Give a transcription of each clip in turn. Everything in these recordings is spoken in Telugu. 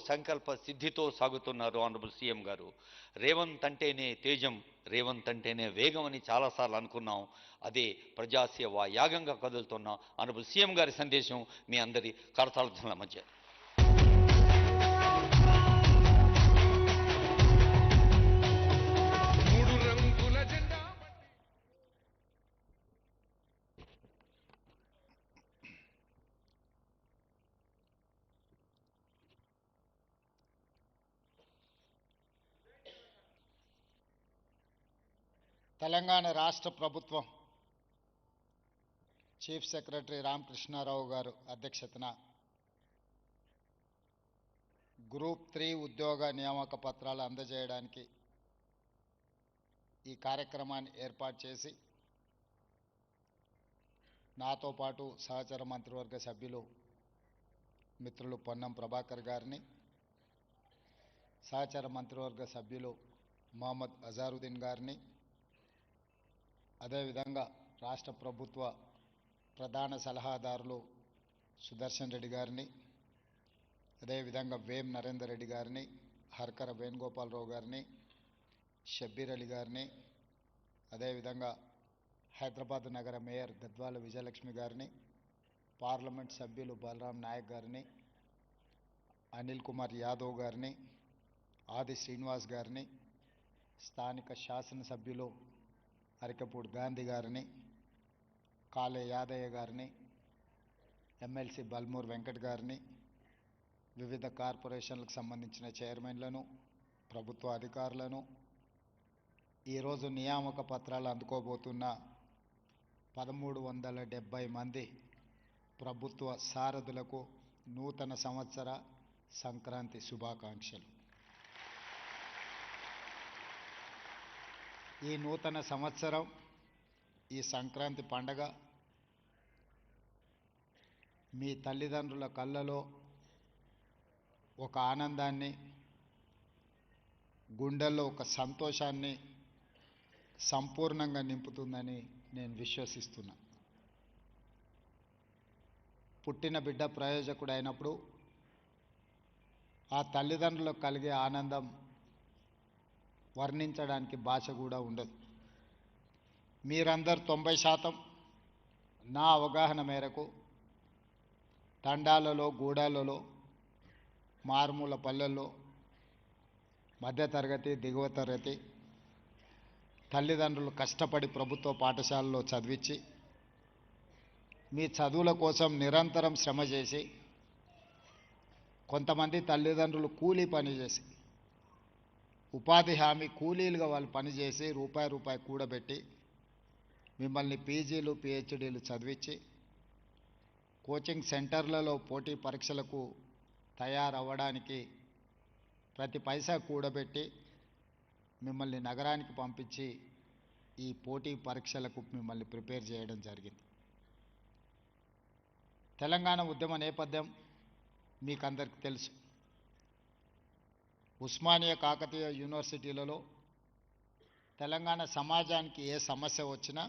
సంకల్ప సిద్ధితో సాగుతున్నారు ఆనరబుల్ సీఎం గారు. రేవంత్ అంటేనే తేజం, రేవంత్ అంటేనే వేగం అని చాలాసార్లు అనుకున్నాం. అదే ప్రజాసేవ యాగంగా కదులుతున్న ఆనరబుల్ సీఎం గారి సందేశం మీ అందరి కరతాళ మధ్య. తెలంగాణ రాష్ట్ర ప్రభుత్వం చీఫ్ సెక్రటరీ రామకృష్ణారావు గారు అధ్యక్షతన గ్రూప్ 3 ఉద్యోగ నియామక పత్రాలు అందజేయడానికి ఈ కార్యక్రమాన్ని ఏర్పాటు చేసి నాతో పాటు సహచర మంత్రివర్గ సభ్యులు మిత్రులు పొన్నం ప్రభాకర్ గారిని, సహచర మంత్రివర్గ సభ్యులు మహమ్మద్ అజారుద్దీన్ గారిని, అదేవిధంగా రాష్ట్ర ప్రభుత్వ ప్రధాన సలహాదారులు సుదర్శన్ రెడ్డి గారిని, అదేవిధంగా వేం నరేందర్ రెడ్డి గారిని, హర్కర వేణుగోపాలరావు గారిని, షబ్బీర్ అలీ గారిని, అదేవిధంగా హైదరాబాద్ నగర మేయర్ గద్వాల విజయలక్ష్మి గారిని, పార్లమెంట్ సభ్యులు బలరాం నాయక్ గారిని, అనిల్ కుమార్ యాదవ్ గారిని, ఆది శ్రీనివాస్ గారిని, స్థానిక శాసనసభ్యులు అరికపూడి గాంధీ గారిని, కాళే యాదయ్య గారిని, ఎమ్మెల్సీ బల్మూర్ వెంకట్ గారిని, వివిధ కార్పొరేషన్లకు సంబంధించిన చైర్మన్లను, ప్రభుత్వ అధికారులను, ఈరోజు నియామక పత్రాలు అందుకోబోతున్న 1370 మంది ప్రభుత్వ సారథులకు నూతన సంవత్సర సంక్రాంతి శుభాకాంక్షలు. ఈ నూతన సంవత్సరం, ఈ సంక్రాంతి పండగ మీ తల్లిదండ్రుల కళ్ళలో ఒక ఆనందాన్ని, గుండెల్లో ఒక సంతోషాన్ని సంపూర్ణంగా నింపుతుందని నేను విశ్వసిస్తున్నా. పుట్టిన బిడ్డ ప్రయోజకుడు అయినప్పుడు ఆ తల్లిదండ్రులకు కలిగే ఆనందం వర్ణించడానికి భాష కూడా ఉండదు. మీరందరూ 90% నా అవగాహన మేరకు తండాలలో, గూడాలలో, మారుమూల పల్లెల్లో, మధ్యతరగతి, దిగువ తరగతి తల్లిదండ్రులు కష్టపడి ప్రభుత్వ పాఠశాలలో చదివించి మీ చదువుల కోసం నిరంతరం శ్రమ చేసి, కొంతమంది తల్లిదండ్రులు కూలీ పని చేసి, ఉపాధి హామీ కూలీలుగా వాళ్ళు పనిచేసి రూపాయి కూడబెట్టి మిమ్మల్ని పీజీలు, పిహెచ్డీలు చదివించి కోచింగ్ సెంటర్లలో పోటీ పరీక్షలకు తయారవ్వడానికి ప్రతి పైసా కూడబెట్టి మిమ్మల్ని నగరానికి పంపించి ఈ పోటీ పరీక్షలకు మిమ్మల్ని ప్రిపేర్ చేయడం జరిగింది. తెలంగాణ ఉద్యమ నేపథ్యం మీకు అందరికీ తెలుసు. ఉస్మానియా కాకతీయ యూనివర్సిటీలలో తెలంగాణ సమాజానికి ఏ సమస్య వచ్చినా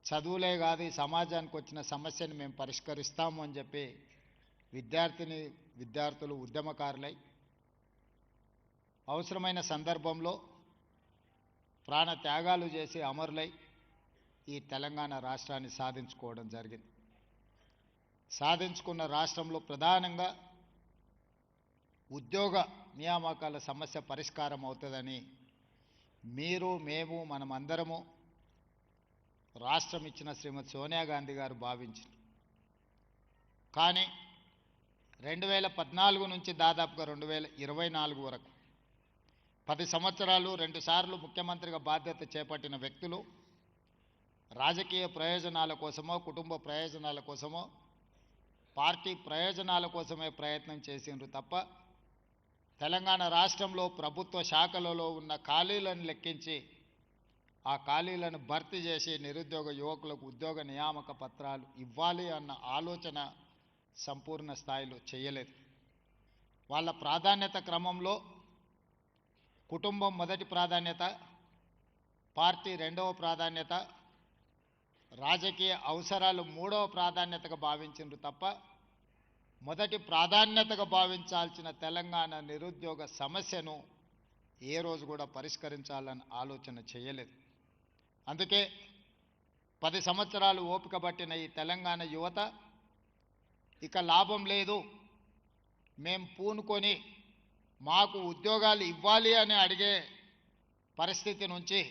చదువులే కాదు, ఈ సమాజానికి వచ్చిన సమస్యను మేము పరిష్కరిస్తాము అని చెప్పి విద్యార్థులు ఉద్యమకారులై అవసరమైన సందర్భంలో ప్రాణ త్యాగాలు చేసి అమరులై ఈ తెలంగాణ రాష్ట్రాన్ని సాధించుకోవడం జరిగింది. సాధించుకున్న రాష్ట్రంలో ప్రధానంగా ఉద్యోగ నియామకాల సమస్య పరిష్కారం అవుతుందని మీరు, మేము, మనమందరము రాష్ట్రం ఇచ్చిన శ్రీమతి సోనియా గాంధీ గారు భావించారు. కానీ 2014 నుంచి దాదాపుగా 2024 వరకు 10 సంవత్సరాలు 2 సార్లు ముఖ్యమంత్రిగా బాధ్యత చేపట్టిన వ్యక్తులు రాజకీయ ప్రయోజనాల కోసమో, కుటుంబ ప్రయోజనాల కోసమో, పార్టీ ప్రయోజనాల కోసమే ప్రయత్నం చేసిండ్రు తప్ప తెలంగాణ రాష్ట్రంలో ప్రభుత్వ శాఖలలో ఉన్న ఖాళీలను లెక్కించి ఆ ఖాళీలను భర్తీ చేసి నిరుద్యోగ యువకులకు ఉద్యోగ నియామక పత్రాలు ఇవ్వాలి అన్న ఆలోచన సంపూర్ణ స్థాయిలో చేయలేదు. వాళ్ళ ప్రాధాన్యత క్రమంలో కుటుంబం మొదటి ప్రాధాన్యత, పార్టీ రెండవ ప్రాధాన్యత, రాజకీయ అవసరాలు మూడవ ప్రాధాన్యతగా భావించిండ్రు తప్ప మొదటి ప్రాధాన్యతగా భావించాల్సిన తెలంగాణ నిరుద్యోగ సమస్యను ఏ రోజు కూడా పరిష్కరించాలని ఆలోచన చేయలేదు. అందుకే 10 సంవత్సరాలు ఓపిక పట్టిన ఈ తెలంగాణ యువత ఇక లాభం లేదు, మేం పూనుకొని మాకు ఉద్యోగాలు ఇవ్వాలి అని అడిగే పరిస్థితి నుంచి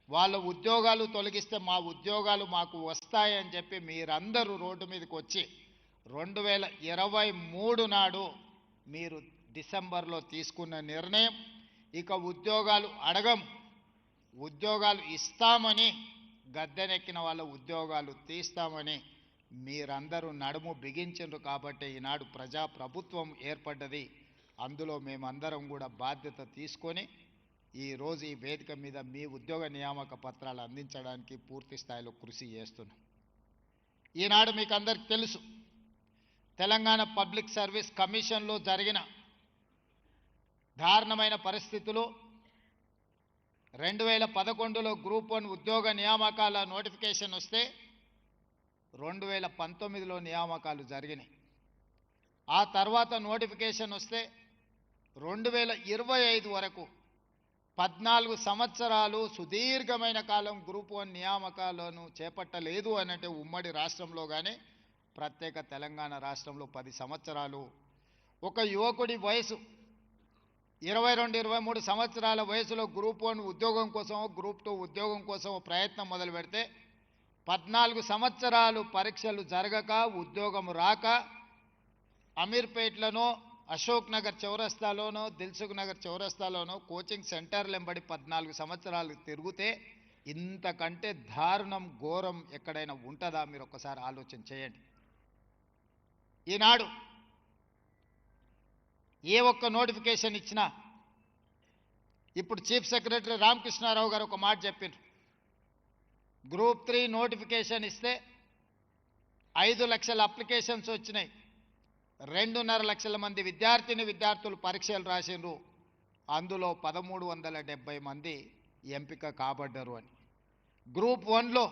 వాళ్ళ ఉద్యోగాలు తొలగిస్తే మా ఉద్యోగాలు మాకు వస్తాయని చెప్పి మీరందరూ రోడ్డు మీదకి వచ్చి 2023 నాడు మీరు డిసెంబర్లో తీసుకున్న నిర్ణయం ఇక ఉద్యోగాలు అడగం, ఉద్యోగాలు ఇస్తామని గద్దెనెక్కిన వాళ్ళ ఉద్యోగాలు తీస్తామని మీరందరూ నడుము బిగించారు. కాబట్టి ఈనాడు ప్రజాప్రభుత్వం ఏర్పడ్డది. అందులో మేమందరం కూడా బాధ్యత తీసుకొని ఈరోజు ఈ వేదిక మీద మీ ఉద్యోగ నియామక పత్రాలు అందించడానికి పూర్తి స్థాయిలో కృషి చేస్తున్నాం. ఈనాడు మీకు అందరికీ తెలుసు, తెలంగాణ పబ్లిక్ సర్వీస్ కమిషన్లో జరిగిన దారుణమైన పరిస్థితులు 2011లో గ్రూప్ 1 ఉద్యోగ నియామకాల నోటిఫికేషన్ వస్తే 2019లో నియామకాలు జరిగినాయి. ఆ తర్వాత నోటిఫికేషన్ వస్తే 2025 వరకు 14 సంవత్సరాలు సుదీర్ఘమైన కాలం గ్రూప్ 1 నియామకాలను చేపట్టలేదు అనంటే ఉమ్మడి రాష్ట్రంలో కానీ ప్రత్యేక తెలంగాణ రాష్ట్రంలో 10 సంవత్సరాలు ఒక యువకుడి వయసు 22-23 సంవత్సరాల వయసులో గ్రూప్ 1 ఉద్యోగం కోసం, గ్రూప్ 2 ఉద్యోగం కోసం ప్రయత్నం మొదలు పెడితే 14 సంవత్సరాలు పరీక్షలు జరగక, ఉద్యోగం రాక, అమీర్పేట్లోనో, అశోక్ నగర్ చౌరస్తాలోనో, దిల్సుఖ్ నగర్ చౌరస్తాలోనో కోచింగ్ సెంటర్లు వెంబడి 14 సంవత్సరాలు తిరిగితే ఇంతకంటే దారుణం, ఘోరం ఎక్కడైనా ఉంటుందా? మీరు ఒక్కసారి ఆలోచన చేయండి. ఈనాడు ఏ ఒక్క నోటిఫికేషన్ ఇచ్చినా, ఇప్పుడు చీఫ్ సెక్రటరీ రామకృష్ణారావు గారు ఒక మాట చెప్పారు, గ్రూప్ 3 నోటిఫికేషన్ ఇస్తే 5 లక్షల అప్లికేషన్స్ వచ్చినాయి, 2.5 లక్షల మంది విద్యార్థులు పరీక్షలు రాసిండ్రు, అందులో 1370 మంది ఎంపిక కాబడ్డారు అని. గ్రూప్ 1లో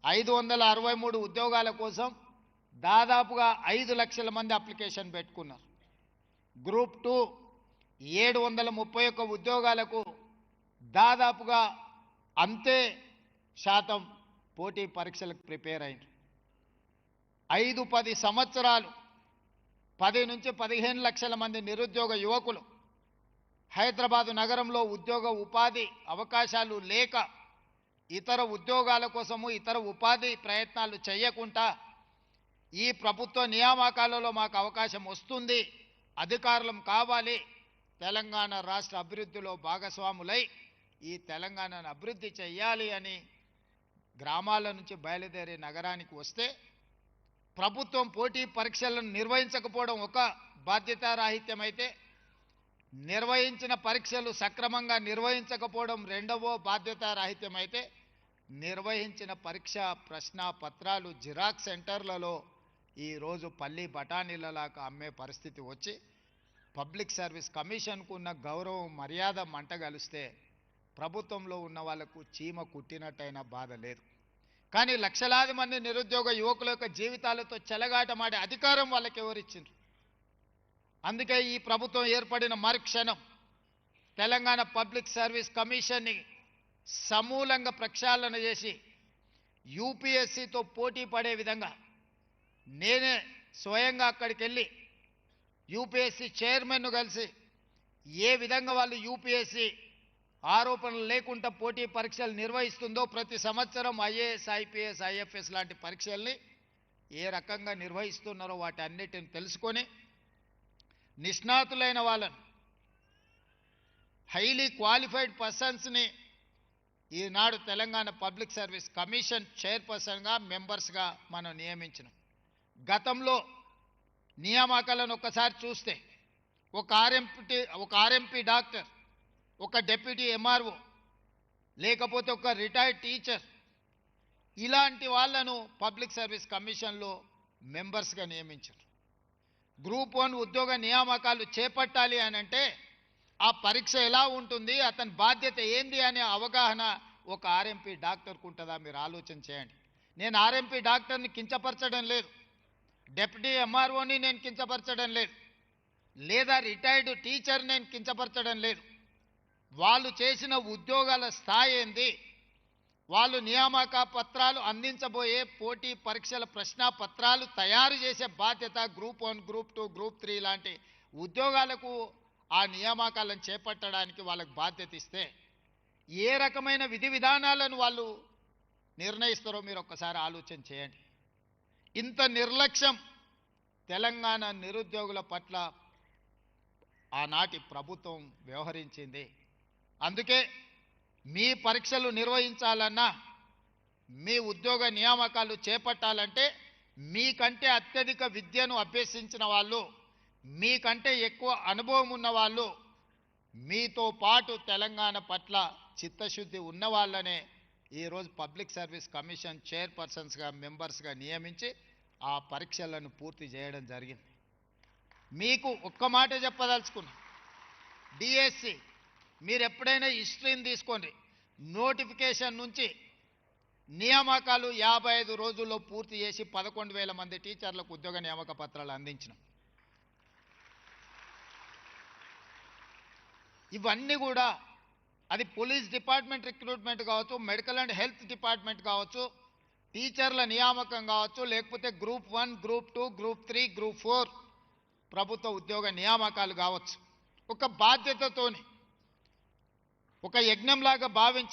563 ఉద్యోగాల కోసం దాదాపుగా 5 లక్షల మంది అప్లికేషన్ పెట్టుకున్నారు. గ్రూప్ 2 731 ఉద్యోగాలకు దాదాపుగా అంతే శాతం పోటీ పరీక్షలకు ప్రిపేర్ అయింది. 5-10 సంవత్సరాలు 10 నుంచి 15 లక్షల మంది నిరుద్యోగ యువకులు హైదరాబాదు నగరంలో ఉద్యోగ ఉపాధి అవకాశాలు లేక ఇతర ఉద్యోగాల కోసము, ఇతర ఉపాధి ప్రయత్నాలు చేయకుండా ఈ ప్రభుత్వ నియామకాలలో మాకు అవకాశం వస్తుంది, అధికారులం కావాలి, తెలంగాణ రాష్ట్ర అభివృద్ధిలో భాగస్వాములై ఈ తెలంగాణను అభివృద్ధి చేయాలి అని గ్రామాల నుంచి బయలుదేరి నగరానికి వస్తే ప్రభుత్వం పోటీ పరీక్షలను నిర్వహించకపోవడం ఒక బాధ్యతారాహిత్యమైతే, నిర్వహించిన పరీక్షలు సక్రమంగా నిర్వహించకపోవడం రెండవ బాధ్యతారాహిత్యమైతే, నిర్వహించిన పరీక్ష ప్రశ్న పత్రాలు జిరాక్స్ సెంటర్లలో ఈరోజు పల్లి బఠానీలలాగా అమ్మే పరిస్థితి వచ్చి పబ్లిక్ సర్వీస్ కమిషన్కు ఉన్న గౌరవం, మర్యాద మంటగలిస్తే ప్రభుత్వంలో ఉన్న వాళ్లకు చీమ కుట్టినట్టయినా బాధ లేదు. కానీ లక్షలాది మంది నిరుద్యోగ యువకుల యొక్క జీవితాలతో చెలగాటమాడే అధికారం వాళ్ళకి ఎవరిచ్చిండ్రు? అందుకే ఈ ప్రభుత్వం ఏర్పడిన మరుక్షణం తెలంగాణ పబ్లిక్ సర్వీస్ కమిషన్ని సమూలంగా ప్రక్షాళన చేసి యూపీఎస్సీతో పోటీ పడే విధంగా నేనే స్వయంగా అక్కడికి వెళ్ళి యూపీఎస్సీ చైర్మన్ను కలిసి ఏ విధంగా వాళ్ళు యూపీఎస్సీ ఆరోపణలు లేకుండా పోటీ పరీక్షలు నిర్వహిస్తుందో, ప్రతి సంవత్సరం ఐఏఎస్, ఐపీఎస్, ఐఎఫ్ఎస్ లాంటి పరీక్షల్ని ఏ రకంగా నిర్వహిస్తున్నారో వాటి అన్నిటిని తెలుసుకొని నిష్ణాతులైన వాళ్ళను, హైలీ క్వాలిఫైడ్ పర్సన్స్ని ఈనాడు తెలంగాణ పబ్లిక్ సర్వీస్ కమిషన్ చైర్పర్సన్గా, మెంబర్స్గా మనం నియమించినాం. గతంలో నియామకాలను ఒక్కసారి చూస్తే ఒక ఆర్ఎంపీ డాక్టర్, ఒక డెప్యూటీ ఎంఆర్ఓ, లేకపోతే ఒక రిటైర్డ్ టీచర్, ఇలాంటి వాళ్ళను పబ్లిక్ సర్వీస్ కమిషన్లో మెంబర్స్గా నియమించారు. గ్రూప్ 1 ఉద్యోగ నియామకాలు చేపట్టాలి అని అంటే ఆ పరీక్ష ఎలా ఉంటుంది, అతని బాధ్యత ఏంది అనే అవగాహన ఒక ఆర్ఎంపీ డాక్టర్కు ఉంటుందా? మీరు ఆలోచన చేయండి. నేను ఆర్ఎంపీ డాక్టర్ని కించపరచడం లేదు. డెప్యూటీ ఎంఆర్ఓని నేను కించపరచడం లేదు, లేదా రిటైర్డ్ టీచర్ నేను కించపరచడం లేదు. వాళ్ళు చేసిన ఉద్యోగాల స్థాయి ఏంది, వాళ్ళు నియామక పత్రాలు అందించబోయే పోటీ పరీక్షల ప్రశ్నాపత్రాలు తయారు చేసే బాధ్యత గ్రూప్ 1, గ్రూప్ 2, గ్రూప్ 3 లాంటి ఉద్యోగాలకు ఆ నియామకాలను చేపట్టడానికి వాళ్ళకు బాధ్యత ఇస్తే ఏ రకమైన విధి విధానాలను వాళ్ళు నిర్ణయిస్తారో మీరు ఒక్కసారి ఆలోచన చేయండి. ఇంత నిర్లక్ష్యం తెలంగాణ నిరుద్యోగుల పట్ల ఆనాటి ప్రభుత్వం వ్యవహరించింది. అందుకే మీ పరీక్షలు నిర్వహించాలన్నా, మీ ఉద్యోగ నియామకాలు చేపట్టాలంటే మీకంటే అత్యధిక విద్యను అభ్యసించిన వాళ్ళు, మీకంటే ఎక్కువ అనుభవం ఉన్న వాళ్ళు, మీతో పాటు తెలంగాణ పట్ల చిత్తశుద్ధి ఉన్న వాళ్ళనే ఈరోజు పబ్లిక్ సర్వీస్ కమిషన్ చైర్పర్సన్స్గా మెంబర్స్గా నియమించి ఆ పరీక్షలను పూర్తి చేయడం జరిగింది. మీకు ఒక్క మాట చెప్పదలుచుకున్నా, డిఎస్సి మీరు ఎప్పుడైనా హిస్టరీని తీసుకోండి, నోటిఫికేషన్ నుంచి నియామకాలు 55 రోజుల్లో పూర్తి చేసి 11,000 మంది టీచర్లకు ఉద్యోగ నియామక పత్రాలు అందించినాం. ఇవన్నీ కూడా అది పోలీస్ డిపార్ట్మెంట్ రిక్రూట్మెంట్ కావచ్చు, మెడికల్ అండ్ హెల్త్ డిపార్ట్మెంట్ కావచ్చు, టీచర్ల నియామకం కావచ్చు, లేకపోతే గ్రూప్ 1, గ్రూప్ 2, గ్రూప్ 3, గ్రూప్ 4 ప్రభుత్వ ఉద్యోగ నియామకాలు కావచ్చు. ఒక బాధ్యతతోని, ఒక యజ్ఞంలాగా భావించి